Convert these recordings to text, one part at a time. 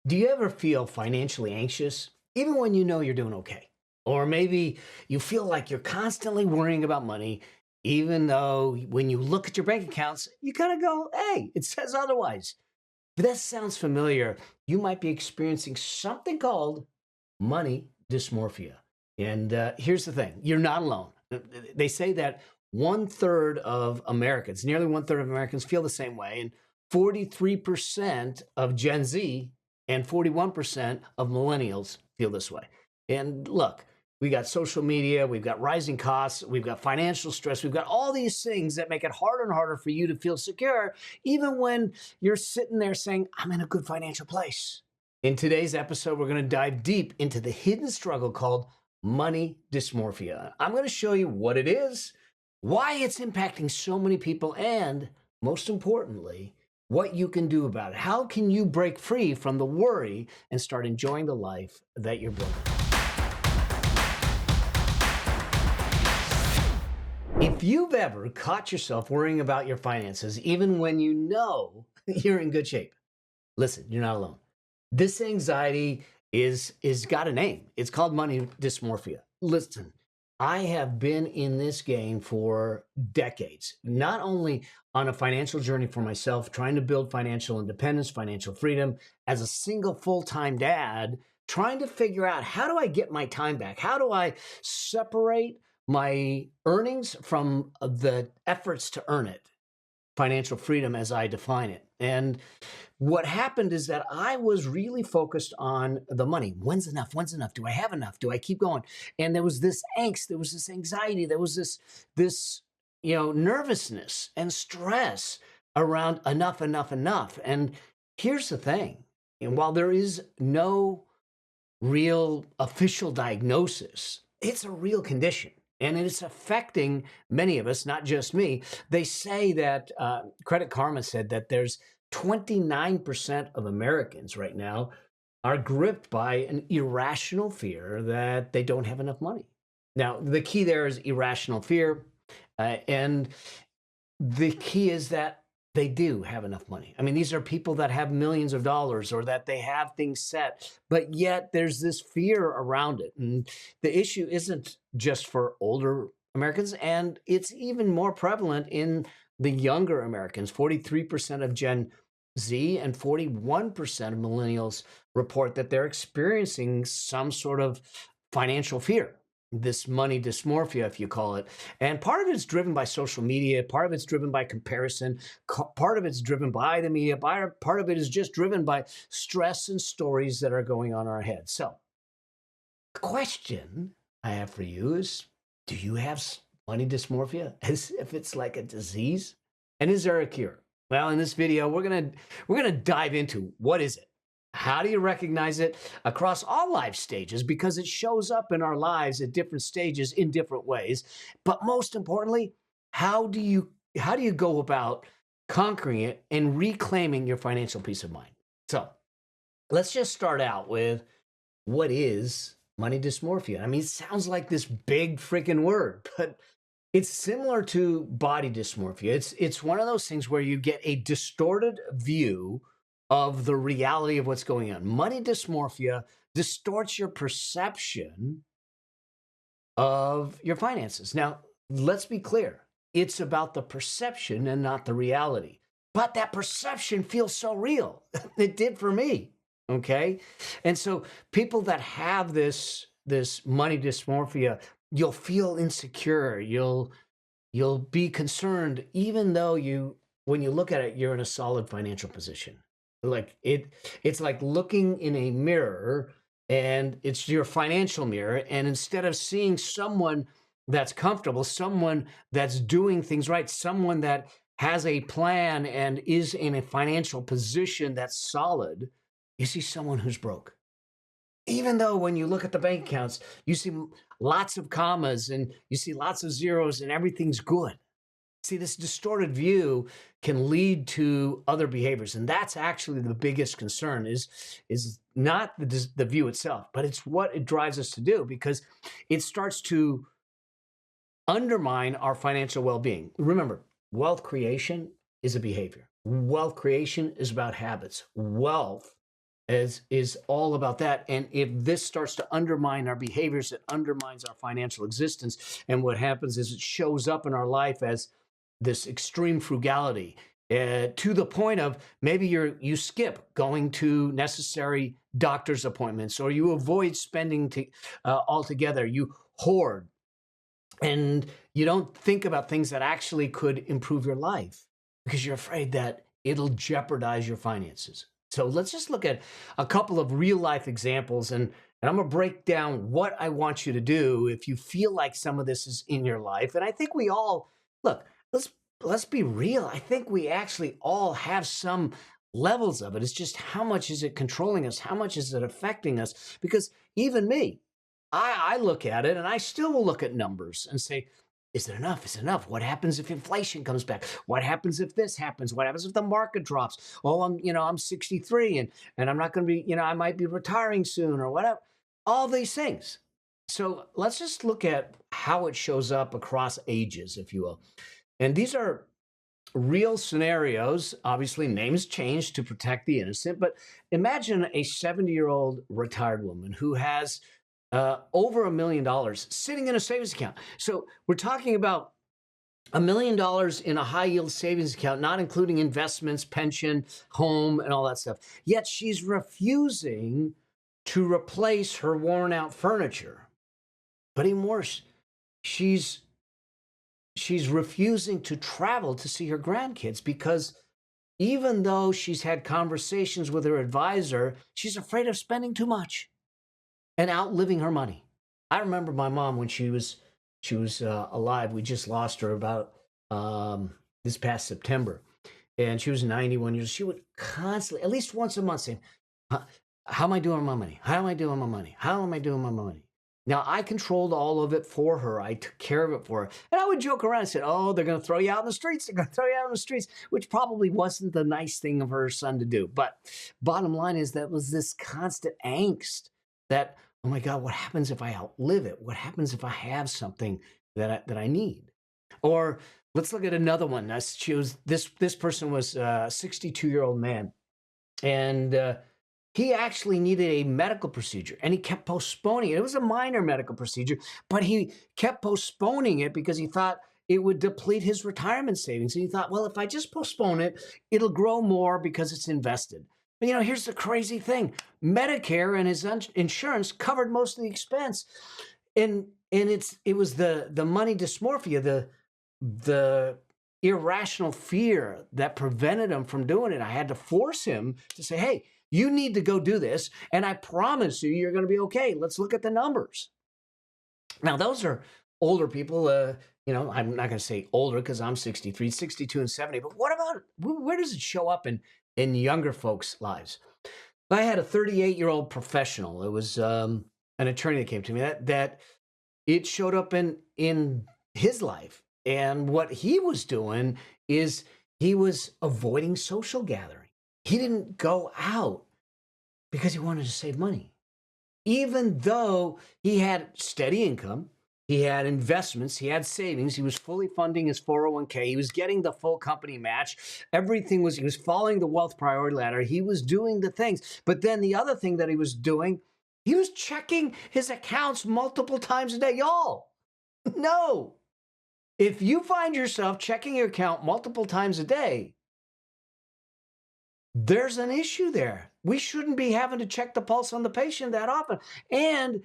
Do you ever feel financially anxious, even when you know you're doing okay? Or maybe you feel like you're constantly worrying about money, even though when you look at your bank accounts, you kind of go, hey, it says otherwise. If that sounds familiar, you might be experiencing something called money dysmorphia. And here's the thing, you're not alone. They say that one third of Americans, nearly one third of Americans, feel the same way. And 43% of Gen Z and 41% of millennials feel this way. And look, we got social media, we've got rising costs, we've got financial stress, we've got all these things that make it harder and harder for you to feel secure, even when you're sitting there saying, I'm in a good financial place. In today's episode, we're going to dive deep into the hidden struggle called money dysmorphia. I'm going to show you what it is, why it's impacting so many people, and most importantly, what you can do about it. How can you break free from the worry and start enjoying the life that you're building? If you've ever caught yourself worrying about your finances, even when you know you're in good shape, listen, you're not alone. This anxiety is got a name. It's called money dysmorphia. Listen, I have been in this game for decades, not only on a financial journey for myself, trying to build financial independence, financial freedom, as a single full-time dad, trying to figure out how do I get my time back? How do I separate my earnings from the efforts to earn it? Financial freedom as I define it. And what happened is that I was really focused on the money. When's enough? When's enough? Do I have enough? Do I keep going? And there was this angst, there was this anxiety, there was this nervousness and stress around enough, enough, enough. And here's the thing. And while there is no real official diagnosis, it's a real condition. And it's affecting many of us, not just me. They say that Credit Karma said that there's 29% of Americans right now are gripped by an irrational fear that they don't have enough money. Now, the key there is irrational fear. And the key is that they do have enough money. I mean, these are people that have millions of dollars or that they have things set, but yet there's this fear around it. And the issue isn't just for older Americans, and it's even more prevalent in the younger Americans. 43% of Gen Z and 41% of millennials report that they're experiencing some sort of financial fear, this money dysmorphia, if you call it. And part of it's driven by social media, part of it's driven by comparison, part of it's driven by the media, part of it is just driven by stress and stories that are going on in our heads. So the question I have for you is, do you have money dysmorphia as if it's like a disease? And is there a cure? Well, in this video, we're gonna dive into what is it? How do you recognize it across all life stages? Because it shows up in our lives at different stages in different ways. But most importantly, how do you go about conquering it and reclaiming your financial peace of mind? So let's just start out with what is money dysmorphia? I mean, it sounds like this big freaking word, but it's similar to body dysmorphia. It's one of those things where you get a distorted view of the reality of what's going on. Money dysmorphia distorts your perception of your finances. Now, let's be clear. It's about the perception and not the reality. But that perception feels so real. It did for me. Okay? And so people that have this money dysmorphia, you'll feel insecure. You'll be concerned, even though when you look at it, you're in a solid financial position. Like it's like looking in a mirror, and it's your financial mirror. And instead of seeing someone that's comfortable, someone that's doing things right, someone that has a plan and is in a financial position that's solid, you see someone who's broke. Even though when you look at the bank accounts, you see lots of commas and you see lots of zeros and everything's good. See, this distorted view can lead to other behaviors. And that's actually the biggest concern is not the view itself, but it's what it drives us to do, because it starts to undermine our financial well-being. Remember, wealth creation is a behavior. Wealth creation is about habits. Wealth is all about that. And if this starts to undermine our behaviors, it undermines our financial existence. And what happens is it shows up in our life as this extreme frugality, to the point of maybe you skip going to necessary doctor's appointments, or you avoid spending altogether. You hoard, and you don't think about things that actually could improve your life because you're afraid that it'll jeopardize your finances. So let's just look at a couple of real life examples, and I'm going to break down what I want you to do if you feel like some of this is in your life. And I think we all look, let's be real. I think we actually all have some levels of it. It's just how much is it controlling us? How much is it affecting us? Because even me, I look at it and I still will look at numbers and say, is it enough? Is it enough? What happens if inflation comes back? What happens if this happens? What happens if the market drops? Oh, I'm 63 and I'm not going to be, I might be retiring soon or whatever. All these things. So let's just look at how it shows up across ages, if you will. And these are real scenarios. Obviously, names change to protect the innocent, but imagine a 70-year-old retired woman who has over $1 million sitting in a savings account. So we're talking about $1 million in a high yield savings account, not including investments, pension, home, and all that stuff. Yet she's refusing to replace her worn out furniture. But even worse, she's refusing to travel to see her grandkids because even though she's had conversations with her advisor, she's afraid of spending too much and outliving her money. I remember my mom when she was alive. We just lost her about this past September, and she was 91 years. She would constantly, at least once a month, say, "How am I doing my money? How am I doing my money? How am I doing my money?" Now, I controlled all of it for her. I took care of it for her. And I would joke around and say, oh, they're going to throw you out in the streets. They're going to throw you out in the streets, which probably wasn't the nice thing of her son to do. But bottom line is that was this constant angst that, oh my God, what happens if I outlive it? What happens if I have something that I need? Or let's look at another one. This person was a 62-year-old man. And he actually needed a medical procedure and he kept postponing it. It was a minor medical procedure, but he kept postponing it because he thought it would deplete his retirement savings. And he thought, well, if I just postpone it, it'll grow more because it's invested. But here's the crazy thing. Medicare and his insurance covered most of the expense. And it was the money dysmorphia, the irrational fear that prevented him from doing it. I had to force him to say, hey, you need to go do this, and I promise you're going to be okay. Let's look at the numbers. Now, those are older people. I'm not going to say older because I'm 63, 62, and 70. But what about, where does it show up in younger folks' lives? I had a 38-year-old professional. It was an attorney that came to me that it showed up in his life. And what he was doing is he was avoiding social gathering. He didn't go out because he wanted to save money. Even though he had steady income, he had investments, he had savings, he was fully funding his 401k, he was getting the full company match, he was following the wealth priority ladder, he was doing the things. But then the other thing that he was doing, he was checking his accounts multiple times a day. Y'all, no. If you find yourself checking your account multiple times a day, there's an issue there. We shouldn't be having to check the pulse on the patient that often. And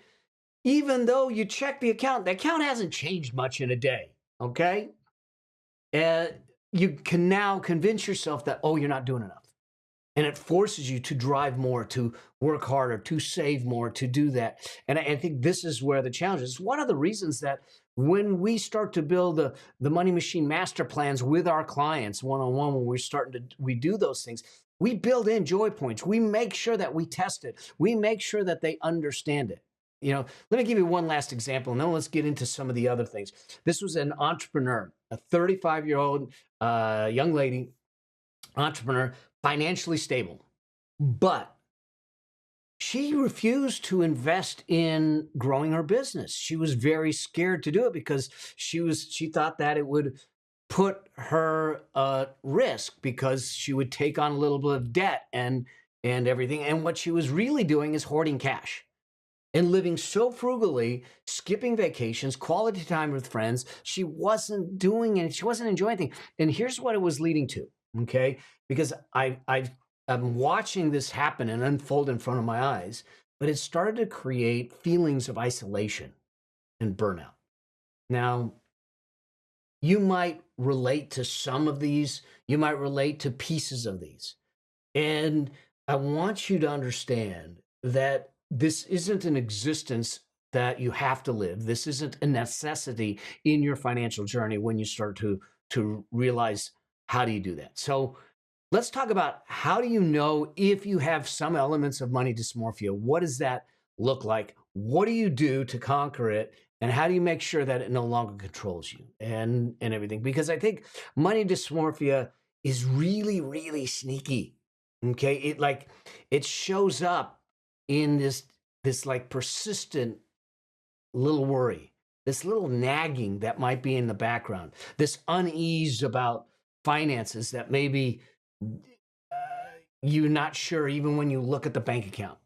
even though you check the account hasn't changed much in a day, okay? You can now convince yourself that, oh, you're not doing enough. And it forces you to drive more, to work harder, to save more, to do that. And I think this is where the challenge is. It's one of the reasons that when we start to build the money machine master plans with our clients one-on-one, when we do those things, we build in joy points. We make sure that we test it. We make sure that they understand it. Let me give you one last example, and then let's get into some of the other things. This was an entrepreneur, a 35-year-old young lady, entrepreneur, financially stable, but she refused to invest in growing her business. She was very scared to do it because she thought that it would put her at risk because she would take on a little bit of debt and and everything. And what she was really doing is hoarding cash and living so frugally, skipping vacations, quality time with friends. She wasn't doing it. She wasn't enjoying anything. And here's what it was leading to. Okay, because I'm watching this happen and unfold in front of my eyes, but it started to create feelings of isolation and burnout. Now, you might relate to some of these. You might relate to pieces of these. And I want you to understand that this isn't an existence that you have to live. This isn't a necessity in your financial journey when you start to realize how do you do that. So let's talk about how do you know if you have some elements of money dysmorphia? What does that look like? What do you do to conquer it? And how do you make sure that it no longer controls you and everything? Because I think money dysmorphia is really, really sneaky. Okay. It shows up in this like persistent little worry, this little nagging that might be in the background, this unease about finances that maybe you're not sure even when you look at the bank account.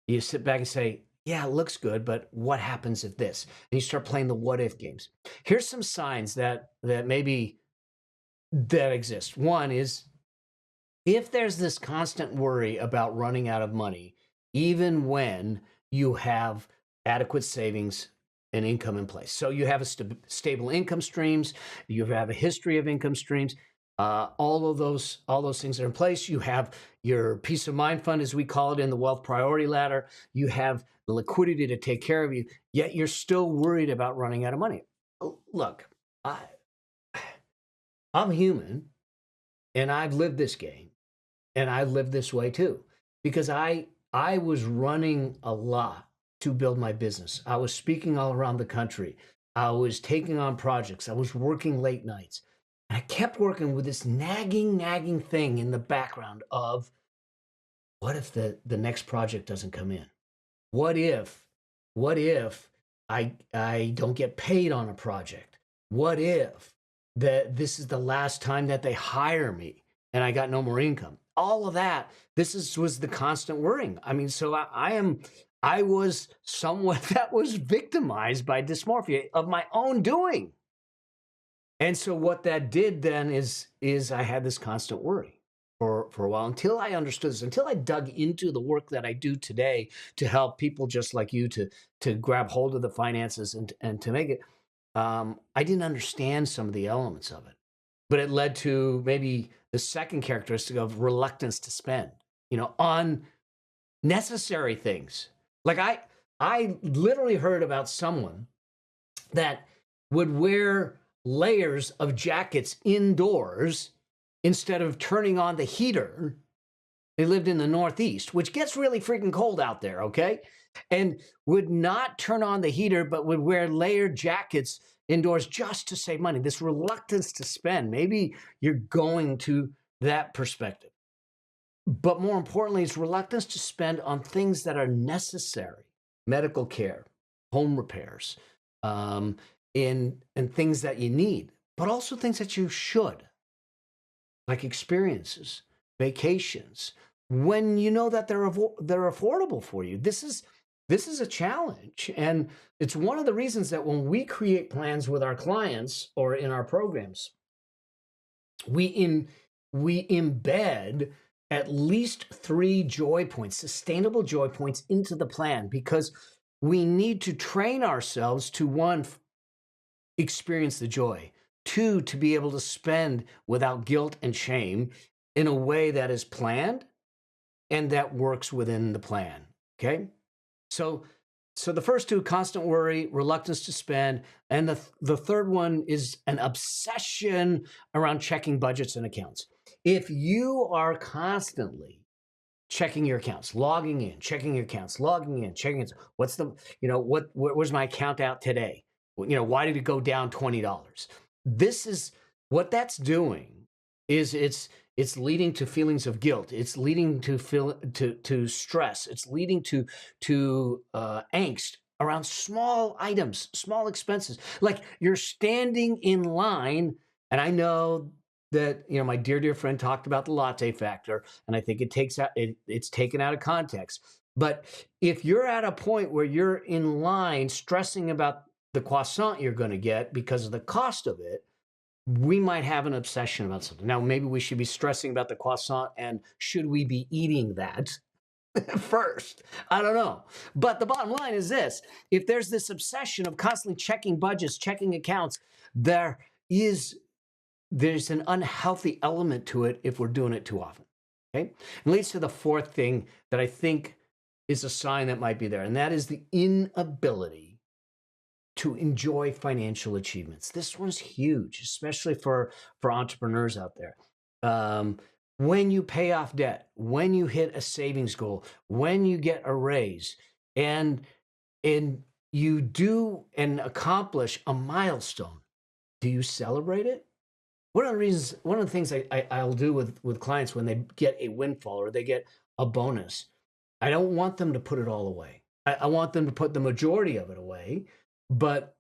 You sit back and say, yeah, it looks good, but what happens if this? And you start playing the what if games. Here's some signs that maybe that exist. One is if there's this constant worry about running out of money, even when you have adequate savings and income in place. So you have a stable income streams, you have a history of income streams, all those things are in place. You have your peace of mind fund, as we call it, in the wealth priority ladder. You have the liquidity to take care of you, yet you're still worried about running out of money. Look, I'm human and I've lived this game. And I lived this way too, because I was running a lot to build my business. I was speaking all around the country. I was taking on projects. I was working late nights. And I kept working with this nagging thing in the background of what if the next project doesn't come in? What if, what if I don't get paid on a project? What if that this is the last time that they hire me and I got no more income? All of that, was the constant worrying. I mean, so I was someone that was victimized by dysmorphia of my own doing. And so what that did then is I had this constant worry for a while until I understood this, until I dug into the work that I do today to help people just like you to grab hold of the finances and to make it. I didn't understand some of the elements of it, but it led to maybe the second characteristic of reluctance to spend, on necessary things. Like I literally heard about someone that would wear layers of jackets indoors instead of turning on the heater. They lived in the Northeast, which gets really freaking cold out there, okay? And would not turn on the heater, but would wear layered jackets indoors just to save money. This reluctance to spend. Maybe you're going to that perspective. But more importantly, it's reluctance to spend on things that are necessary: medical care, home repairs, and things that you need, but also things that you should, like experiences, vacations, when you know that they're affordable for you. This is a challenge, and it's one of the reasons that when we create plans with our clients or in our programs, we embed at least 3 joy points, sustainable joy points, into the plan, because we need to train ourselves to, one, experience the joy, 2, to be able to spend without guilt and shame in a way that is planned and that works within the plan. Okay. So the first two: constant worry, reluctance to spend, and the third one is an obsession around checking budgets and accounts. If you are constantly checking your accounts, logging in, checking your accounts, logging in, checking it, what's the, what was my account out today? Why did it go down $20? This is what that's doing. Is it's leading to feelings of guilt. It's leading to stress. It's leading to angst around small items, small expenses. Like you're standing in line, and I know that, my dear friend talked about the latte factor, and I think it's taken out of context. But if you're at a point where you're in line stressing about the croissant you're going to get because of the cost of it, we might have an obsession about something. Now, maybe we should be stressing about the croissant, and should we be eating that first? I don't know. But the bottom line is this: if there's this obsession of constantly checking budgets, checking accounts, there is there's an unhealthy element to it if we're doing it too often. Okay. It leads to the fourth thing that I think is a sign that might be there, and that is the inability to enjoy financial achievements. This one's huge, especially for entrepreneurs out there. When you pay off debt, when you hit a savings goal, when you get a raise, and and you do and accomplish a milestone, do you celebrate it? One of the things I'll do with clients when they get a windfall or they get a bonus, I don't want them to put it all away. I want them to put the majority of it away, but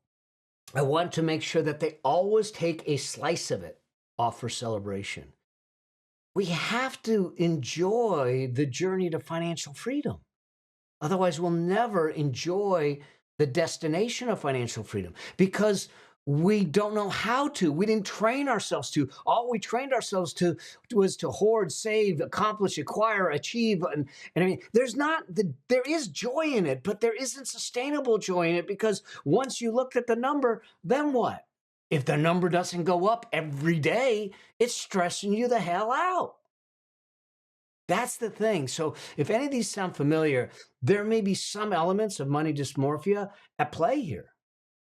I want to make sure that they always take a slice of it off for celebration. We have to enjoy the journey to financial freedom. Otherwise, we'll never enjoy the destination of financial freedom because we don't know how to. We didn't train ourselves to. All we trained ourselves to was to hoard, save, accomplish, acquire, achieve. And I mean, there is joy in it, but there isn't sustainable joy in it because once you looked at the number, then what? If the number doesn't go up every day, it's stressing you the hell out. That's the thing. So if any of these sound familiar, there may be some elements of money dysmorphia at play here.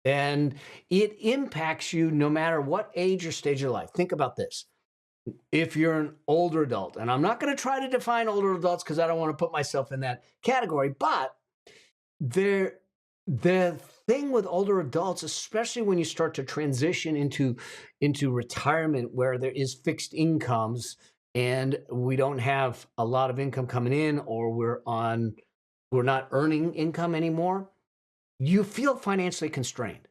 And it impacts you no matter what age or stage of life. Think about this. If you're an older adult, and I'm not going to try to define older adults because I don't want to put myself in that category, but the thing with older adults, especially when you start to transition into retirement where there is fixed incomes and we don't have a lot of income coming in, or we're not earning income anymore, you feel financially constrained.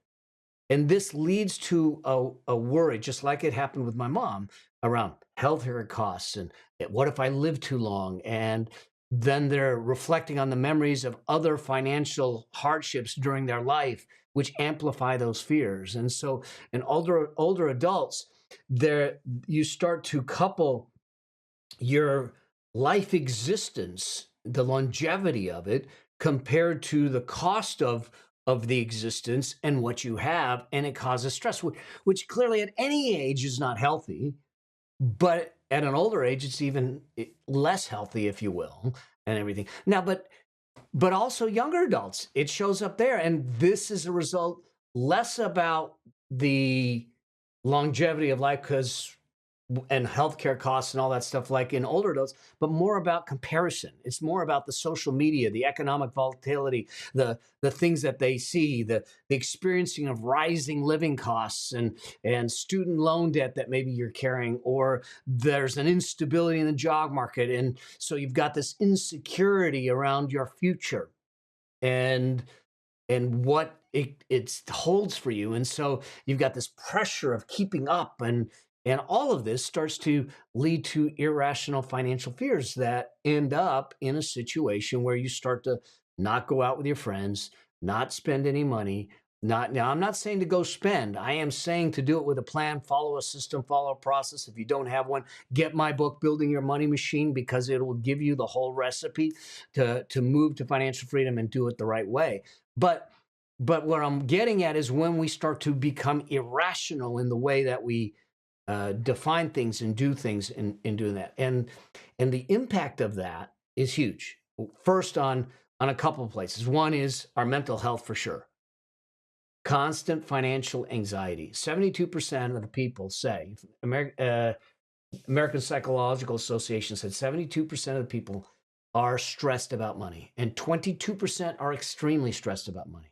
And this leads to a worry, just like it happened with my mom, around healthcare costs and what if I live too long? And then they're reflecting on the memories of other financial hardships during their life, which amplify those fears. And so in older adults, you start to couple your life existence, the longevity of it, compared to the cost of the existence and what you have, and it causes stress, which clearly at any age is not healthy, but at an older age it's even less healthy, if you will, and everything. Now, but also younger adults, it shows up there, and this is a result less about the longevity of life and healthcare costs and all that stuff like in older adults, but more about comparison. It's more about the social media, the economic volatility, the things that they see, the experiencing of rising living costs and student loan debt that maybe you're carrying, or there's an instability in the job market. And so you've got this insecurity around your future and what it holds for you. And so you've got this pressure of keeping up, and all of this starts to lead to irrational financial fears that end up in a situation where you start to not go out with your friends, not spend any money. Now, I'm not saying to go spend. I am saying to do it with a plan, follow a system, follow a process. If you don't have one, get my book, Building Your Money Machine, because it will give you the whole recipe to move to financial freedom and do it the right way. But what I'm getting at is when we start to become irrational in the way that we define things and do things in doing that. And the impact of that is huge. First, on a couple of places. One is our mental health, for sure. Constant financial anxiety. 72% of the people say, American Psychological Association said 72% of the people are stressed about money, and 22% are extremely stressed about money.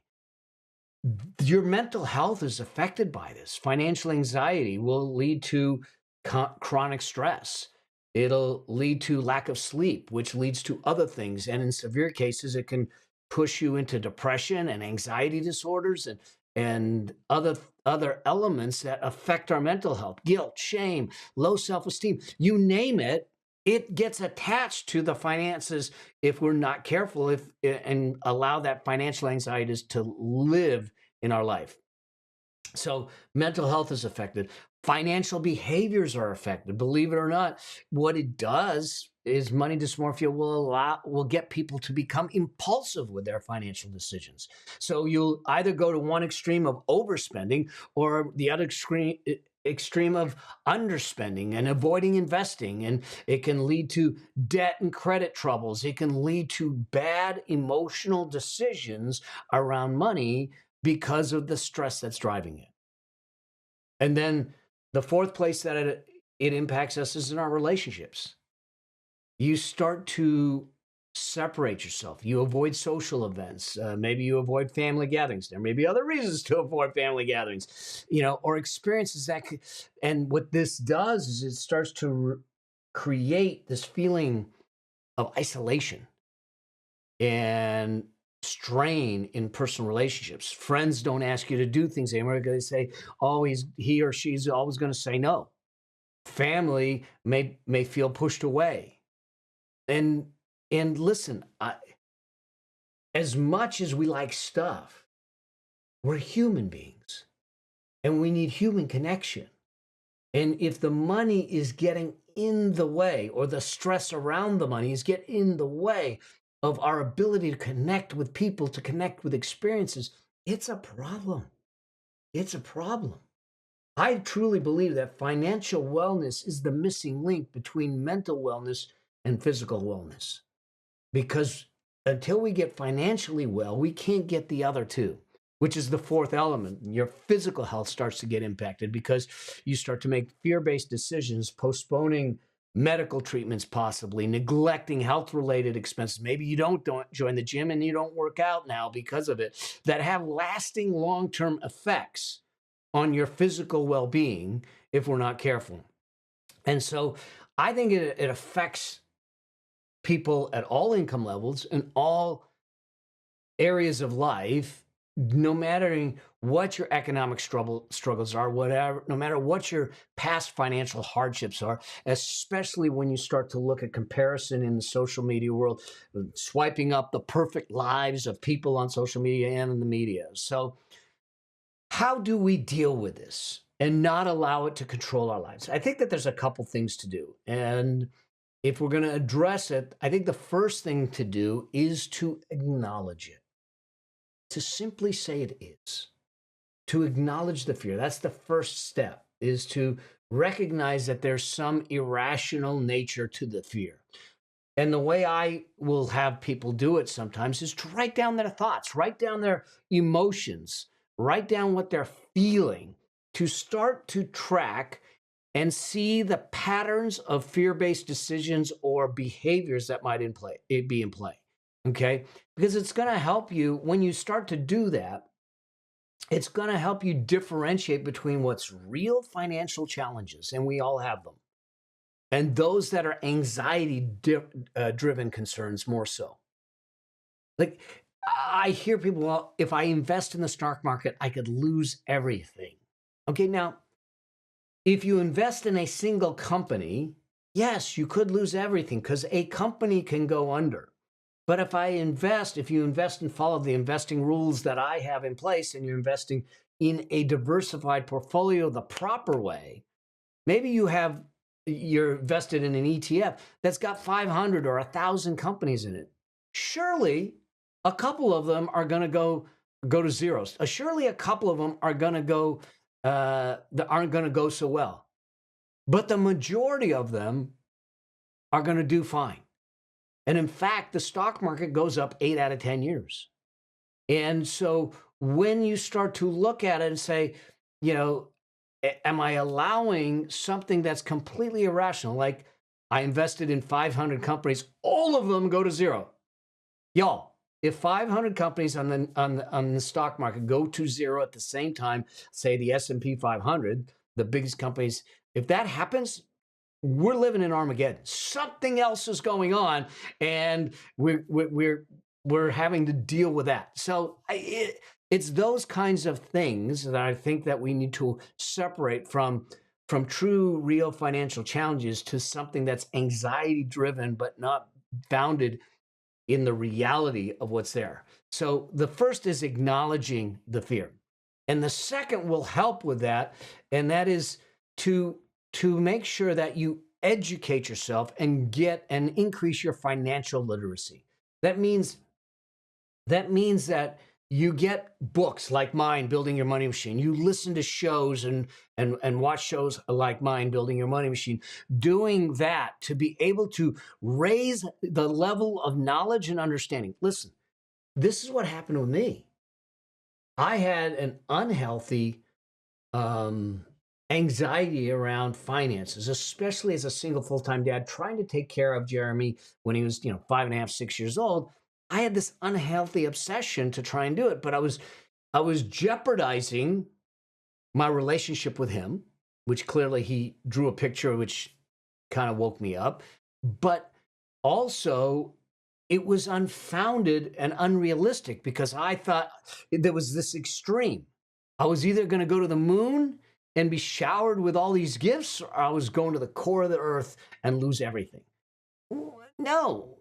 Your mental health is affected by this. Financial anxiety will lead to chronic stress. It'll lead to lack of sleep, which leads to other things. And in severe cases, it can push you into depression and anxiety disorders and other elements that affect our mental health, guilt, shame, low self-esteem, you name it, it gets attached to the finances if we're not careful and allow that financial anxieties to live in our life. So mental health is affected. Financial behaviors are affected. Believe it or not, what it does is money dysmorphia will get people to become impulsive with their financial decisions. So you'll either go to one extreme of overspending or the other extreme of underspending and avoiding investing, and it can lead to debt and credit troubles. It can lead to bad emotional decisions around money because of the stress that's driving it. And then the fourth place that it impacts us is in our relationships. You start to separate yourself. You avoid social events. Maybe you avoid family gatherings. There may be other reasons to avoid family gatherings, or experiences and what this does is it starts to create this feeling of isolation and strain in personal relationships. Friends don't ask you to do things anymore. They say always he or she's always going to say no. Family may feel pushed away. And listen, as much as we like stuff, we're human beings and we need human connection. And if the money is getting in the way, or the stress around the money is getting in the way of our ability to connect with people, to connect with experiences, it's a problem. It's a problem. I truly believe that financial wellness is the missing link between mental wellness and physical wellness. Because until we get financially well, we can't get the other two, which is the fourth element. Your physical health starts to get impacted because you start to make fear-based decisions, postponing medical treatments, possibly neglecting health-related expenses. Maybe you don't join the gym and you don't work out now because of it, that have lasting long-term effects on your physical well-being if we're not careful. And so I think it affects people at all income levels and all areas of life, no matter what your economic struggles are, whatever, no matter what your past financial hardships are, especially when you start to look at comparison in the social media world, swiping up the perfect lives of people on social media and in the media. So how do we deal with this and not allow it to control our lives? I think that there's a couple things to do. And if we're going to address it, I think the first thing to do is to acknowledge it, to simply say it is, to acknowledge the fear. That's the first step, is to recognize that there's some irrational nature to the fear. And the way I will have people do it sometimes is to write down their thoughts, write down their emotions, write down what they're feeling, to start to track and see the patterns of fear-based decisions or behaviors that might be in play. Okay? Because it's going to help you when you start to do that. It's going to help you differentiate between what's real financial challenges, and we all have them, and those that are anxiety driven concerns more so. Like, I hear people, well, if I invest in the stock market, I could lose everything. Okay, now, if you invest in a single company, yes, you could lose everything because a company can go under. But if you invest and follow the investing rules that I have in place, and you're investing in a diversified portfolio the proper way, maybe you're invested in an ETF that's got 500 or 1,000 companies in it. Surely a couple of them are going to go to zeros. Surely a couple of them are going to go that aren't going to go so well. But the majority of them are going to do fine. And in fact, the stock market goes up 8 out of 10 years. And so when you start to look at it and say, am I allowing something that's completely irrational? Like, I invested in 500 companies, all of them go to zero. Y'all, if 500 companies on the stock market go to zero at the same time, say the S&P 500, the biggest companies, if that happens, we're living in Armageddon. Something else is going on, and we're we're having to deal with that. So it's those kinds of things that I think that we need to separate from true, real financial challenges to something that's anxiety driven, but not founded in the reality of what's there. So the first is acknowledging the fear. And the second will help with that, and that is to make sure that you educate yourself and get and increase your financial literacy. That means that you get books like mine, Building Your Money Machine. You listen to shows and watch shows like mine, Building Your Money Machine. Doing that to be able to raise the level of knowledge and understanding. Listen, this is what happened with me. I had an unhealthy anxiety around finances, especially as a single full-time dad trying to take care of Jeremy when he was, 5.5, 6 years old. I had this unhealthy obsession to try and do it, but I was jeopardizing my relationship with him, which clearly he drew a picture which kind of woke me up. But also, it was unfounded and unrealistic because I thought there was this extreme. I was either going to go to the moon and be showered with all these gifts, or I was going to the core of the earth and lose everything. No,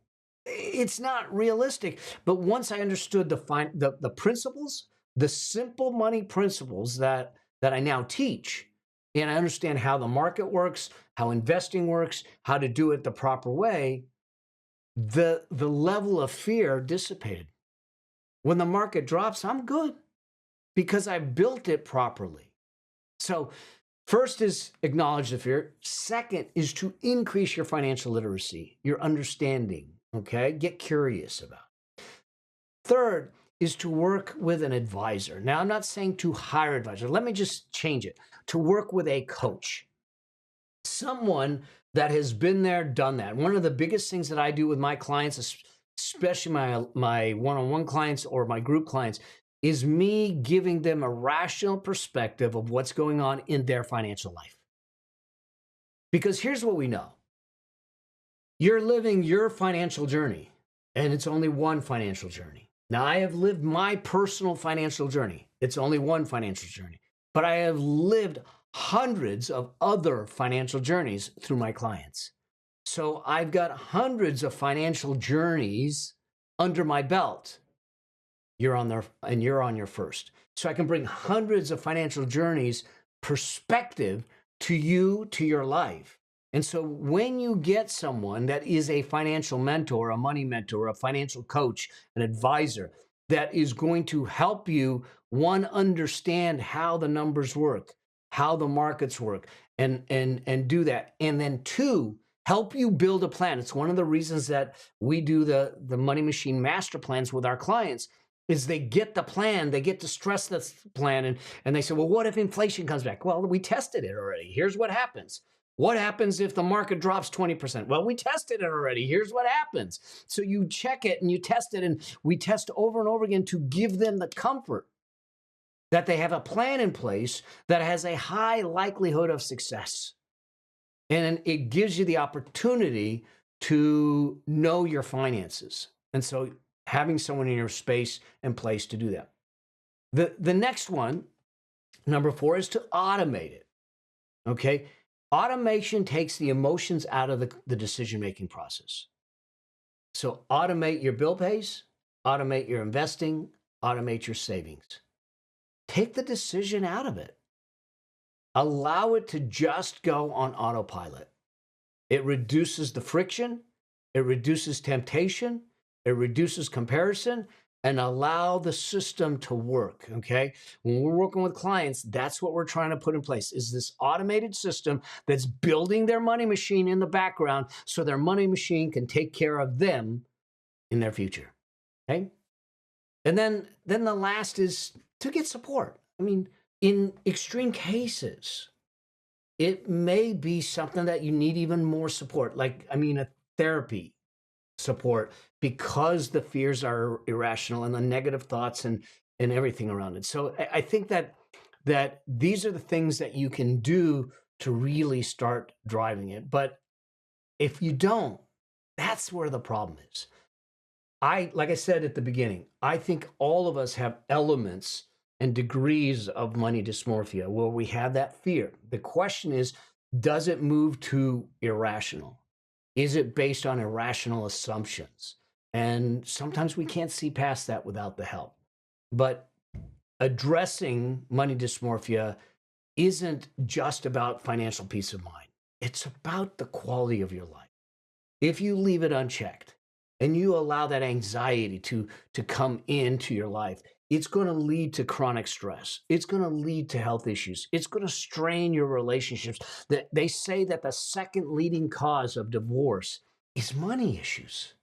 it's not realistic. But once I understood the principles, the simple money principles that I now teach, and I understand how the market works, how investing works, how to do it the proper way, the level of fear dissipated. When the market drops, I'm good because I built it properly. So first is acknowledge the fear. Second is to increase your financial literacy, your understanding, okay? Get curious about it. Third is to work with an advisor. Now, I'm not saying to hire an advisor. Let me just change it. To work with a coach, someone that has been there, done that. One of the biggest things that I do with my clients, especially my one-on-one clients or my group clients, is me giving them a rational perspective of what's going on in their financial life. Because here's what we know. You're living your financial journey, and it's only one financial journey. Now, I have lived my personal financial journey. It's only one financial journey. But I have lived hundreds of other financial journeys through my clients. So I've got hundreds of financial journeys under my belt. You're on there, and you're on your first. So I can bring hundreds of financial journeys perspective to you, to your life. And so when you get someone that is a financial mentor, a money mentor, a financial coach, an advisor that is going to help you, one, understand how the numbers work, how the markets work, and do that. And then two, help you build a plan. It's one of the reasons that we do the Money Machine master plans with our clients, is they get the plan, they get to stress the plan, and they say, well, what if inflation comes back? Well, we tested it already. Here's what happens. What happens if the market drops 20%? Well, we tested it already. Here's what happens. So you check it and you test it, and we test over and over again to give them the comfort that they have a plan in place that has a high likelihood of success. And it gives you the opportunity to know your finances. And so having someone in your space and place to do that. The next one, number 4, is to automate it. Okay? Automation takes the emotions out of the decision-making process. So automate your bill pays, automate your investing, automate your savings. Take the decision out of it. Allow it to just go on autopilot. It reduces the friction, it reduces temptation, it reduces comparison, and allow the system to work, okay? When we're working with clients, that's what we're trying to put in place, is this automated system that's building their money machine in the background so their money machine can take care of them in their future, okay? And then the last is to get support. I mean, in extreme cases, it may be something that you need even more support, a therapy support, because the fears are irrational and the negative thoughts and everything around it. So I think that these are the things that you can do to really start driving it. But if you don't, that's where the problem is. Like I said at the beginning, I think all of us have elements and degrees of money dysmorphia where we have that fear. The question is, does it move to irrational? Is it based on irrational assumptions? And sometimes we can't see past that without the help. But addressing money dysmorphia isn't just about financial peace of mind. It's about the quality of your life. If you leave it unchecked and you allow that anxiety to come into your life, it's going to lead to chronic stress. It's going to lead to health issues. It's going to strain your relationships. That they say that the second leading cause of divorce is money issues.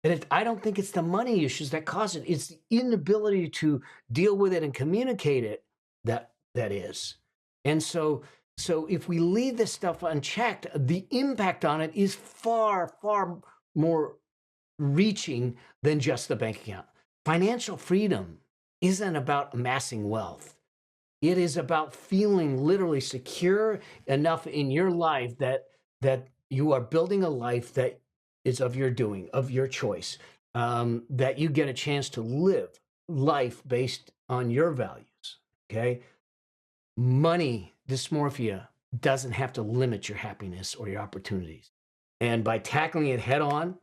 And I don't think it's the money issues that cause it. It's the inability to deal with it and communicate it that is. And so if we leave this stuff unchecked, the impact on it is far, far more reaching than just the bank account. Financial freedom isn't about amassing wealth. It is about feeling literally secure enough in your life that you are building a life that is of your doing, of your choice, that you get a chance to live life based on your values. Okay, money dysmorphia doesn't have to limit your happiness or your opportunities, and by tackling it head on,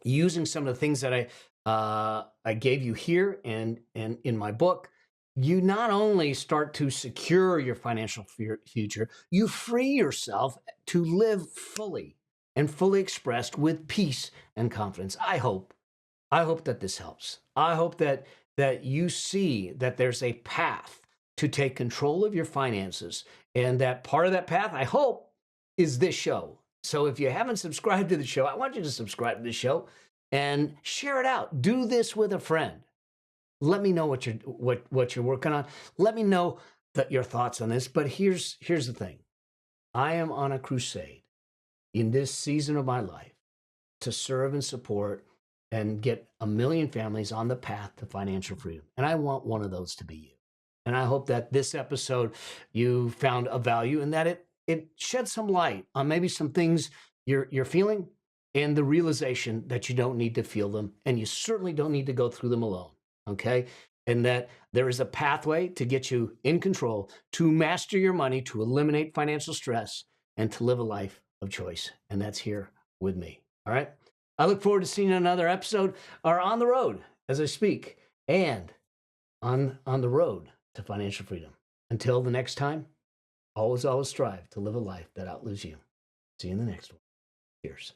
using some of the things that I gave you here and in my book, you not only start to secure your financial future, you free yourself to live fully and fully expressed with peace and confidence. I hope that this helps. I hope that you see that there's a path to take control of your finances, and that part of that path, I hope, is this show. So if you haven't subscribed to the show, I want you to subscribe to the show and share it out. Do this with a friend. Let me know what you're working on. Let me know your thoughts on this. But here's the thing. I am on a crusade in this season of my life to serve and support and get 1 million families on the path to financial freedom. And I want one of those to be you. And I hope that this episode you found a value and that it shed some light on maybe some things you're feeling and the realization that you don't need to feel them and you certainly don't need to go through them alone. Okay. And that there is a pathway to get you in control, to master your money, to eliminate financial stress, and to live a life of choice. And that's here with me. All right. I look forward to seeing another episode or on the road as I speak and on the road to financial freedom. Until the next time, always strive to live a life that outlives you. See you in the next one. Cheers.